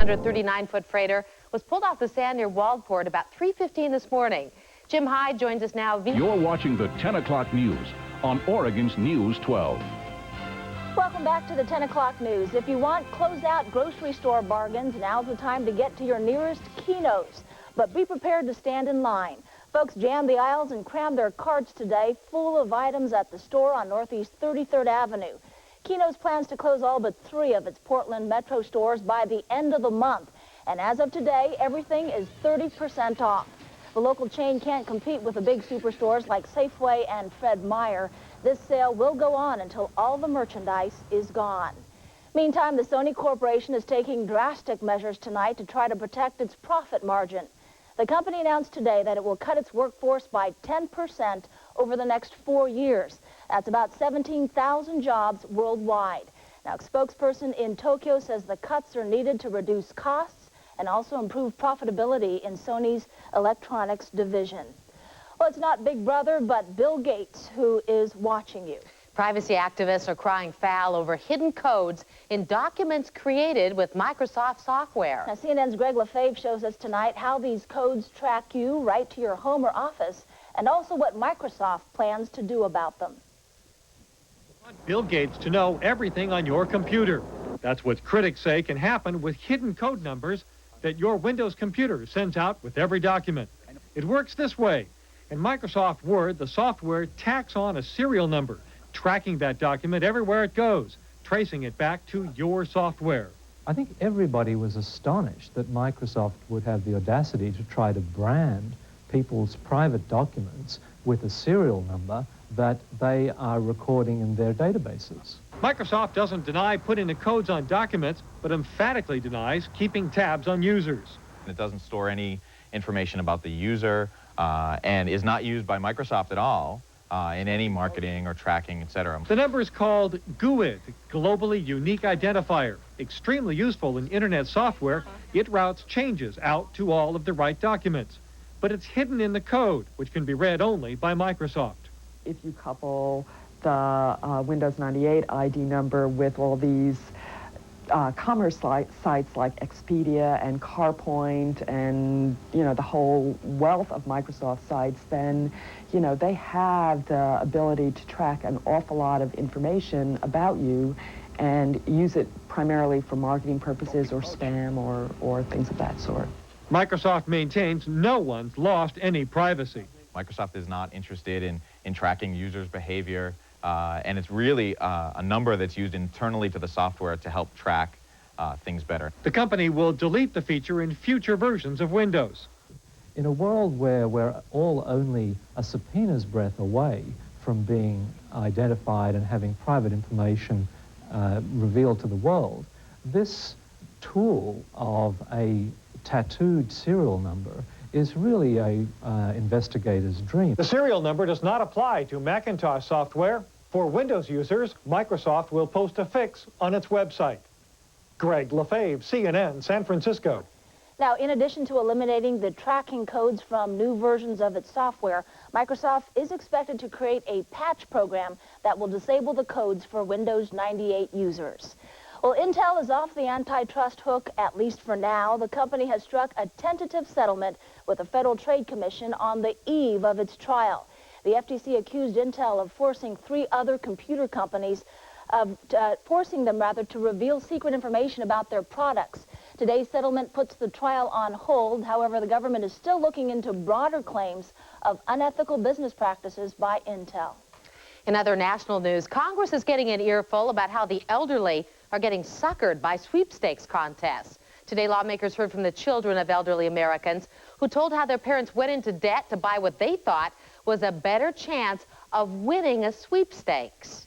139-foot freighter was pulled off the sand near Waldport about 3:15 this morning. Jim Hyde joins us now. You're watching the 10 o'clock news on Oregon's News 12. Welcome back to the 10 o'clock news. If you want closeout grocery store bargains, now's the time to get to your nearest Keno's. But be prepared to stand in line. Folks jammed the aisles and crammed their carts today, full of items at the store on Northeast 33rd Avenue. Keno's plans to close all but 3 of its Portland Metro stores by the end of the month. And as of today, everything is 30% off. The local chain can't compete with the big superstores like Safeway and Fred Meyer. This sale will go on until all the merchandise is gone. Meantime, the Sony Corporation is taking drastic measures tonight to try to protect its profit margin. The company announced today that it will cut its workforce by 10% over the next 4 years. That's about 17,000 jobs worldwide. Now, a spokesperson in Tokyo says the cuts are needed to reduce costs and also improve profitability in Sony's electronics division. Well, it's not Big Brother, but Bill Gates who is watching you. Privacy activists are crying foul over hidden codes in documents created with Microsoft software. Now, CNN's Greg Lefebvre shows us tonight how these codes track you right to your home or office, and also what Microsoft plans to do about them. Want Bill Gates to know everything on your computer. That's what critics say can happen with hidden code numbers that your Windows computer sends out with every document. It works this way. In Microsoft Word, the software tacks on a serial number, tracking that document everywhere it goes, tracing it back to your software. I think everybody was astonished that Microsoft would have the audacity to try to brand people's private documents with a serial number that they are recording in their databases. Microsoft doesn't deny putting the codes on documents, but emphatically denies keeping tabs on users. It doesn't store any information about the user and is not used by Microsoft at all in any marketing or tracking, etc. The number is called GUID, Globally Unique Identifier. Extremely useful in Internet software, it routes changes out to all of the right documents. But it's hidden in the code, which can be read only by Microsoft. If you couple the Windows 98 ID number with all these commerce sites like Expedia and CarPoint and, the whole wealth of Microsoft sites, then, they have the ability to track an awful lot of information about you and use it primarily for marketing purposes or spam or things of that sort. Microsoft maintains no one's lost any privacy. Microsoft is not interested in tracking users' behavior, and it's really a number that's used internally to the software to help track things better. The company will delete the feature in future versions of Windows. In a world where we're all only a subpoena's breath away from being identified and having private information revealed to the world, this tool of a tattooed serial number is really a investigator's dream. The serial number does not apply to Macintosh software. For Windows users, Microsoft will post a fix on its website. Greg Lefebvre, CNN, San Francisco. Now, in addition to eliminating the tracking codes from new versions of its software, Microsoft is expected to create a patch program that will disable the codes for Windows 98 users. Well, Intel is off the antitrust hook, at least for now. The company has struck a tentative settlement with the Federal Trade Commission on the eve of its trial. The FTC accused Intel of forcing 3 other computer companies, forcing them to reveal secret information about their products. Today's settlement puts the trial on hold. However, the government is still looking into broader claims of unethical business practices by Intel. In other national news, Congress is getting an earful about how the elderly are getting suckered by sweepstakes contests. Today, lawmakers heard from the children of elderly Americans who told how their parents went into debt to buy what they thought was a better chance of winning a sweepstakes.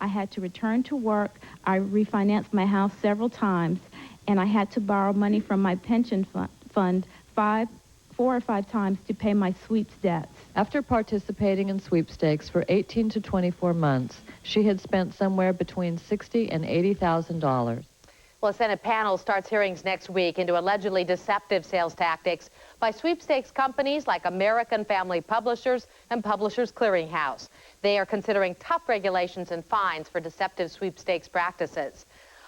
I had to return to work. I refinanced my house several times, and I had to borrow money from my pension fund 4 or 5 times to pay my sweeps debts. After participating in sweepstakes for 18 to 24 months, she had spent somewhere between $60,000 and $80,000. Well, a Senate panel starts hearings next week into allegedly deceptive sales tactics by sweepstakes companies like American Family Publishers and Publishers Clearinghouse. They are considering tough regulations and fines for deceptive sweepstakes practices.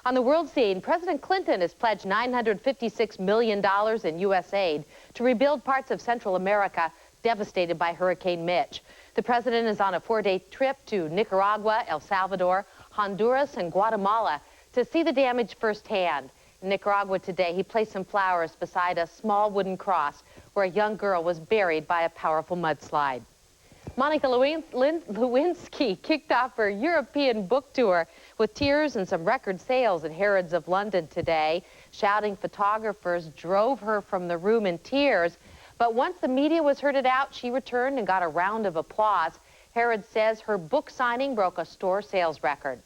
On the world scene, President Clinton has pledged $956 million in U.S. aid to rebuild parts of Central America devastated by Hurricane Mitch. The president is on a 4-day trip to Nicaragua, El Salvador, Honduras, and Guatemala to see the damage firsthand. In Nicaragua today, he placed some flowers beside a small wooden cross where a young girl was buried by a powerful mudslide. Monica Lewinsky kicked off her European book tour with tears and some record sales at Harrods of London today. Shouting photographers drove her from the room in tears. But once the media was herded out, she returned and got a round of applause. Harrods says her book signing broke a store sales record.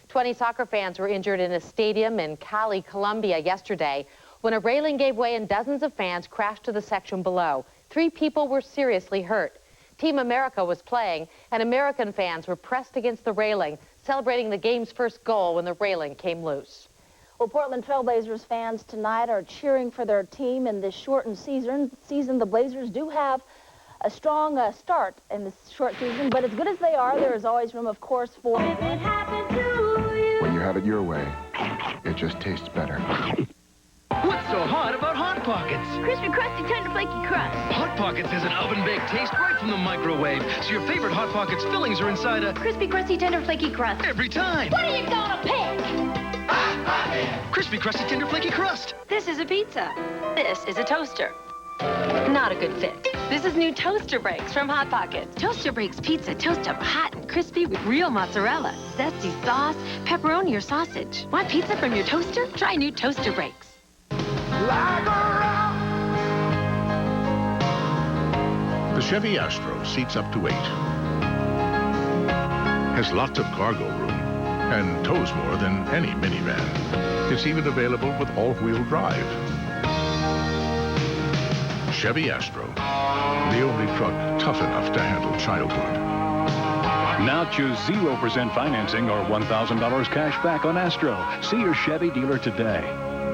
20 soccer fans were injured in a stadium in Cali, Colombia yesterday when a railing gave way and dozens of fans crashed to the section below. 3 people were seriously hurt. Team America was playing, and American fans were pressed against the railing, celebrating the game's first goal when the railing came loose. Well, Portland Trailblazers fans tonight are cheering for their team in this shortened season. The Blazers do have a strong start in this short season, but as good as they are, there is always room, of course, for... If it happened to you. When you have it your way, it just tastes better. What's so hot about Hot Pockets? Crispy, crusty, tender, flaky crust. Hot Pockets has an oven-baked taste right from the microwave, so your favorite Hot Pockets fillings are inside a... Crispy, crusty, tender, flaky crust. Every time. What are you gonna pick? Hot Pockets! Crispy, crusty, tender, flaky crust. This is a pizza. This is a toaster. Not a good fit. This is new Toaster Breaks from Hot Pockets. Toaster Breaks pizza toast up hot and crispy with real mozzarella, zesty sauce, pepperoni, or sausage. Want pizza from your toaster? Try new Toaster Breaks. The Chevy Astro seats up to 8. Has lots of cargo room and tows more than any minivan. It's even available with all-wheel drive. Chevy Astro, the only truck tough enough to handle childhood. Now choose 0% financing or $1,000 cash back on Astro. See your Chevy dealer today.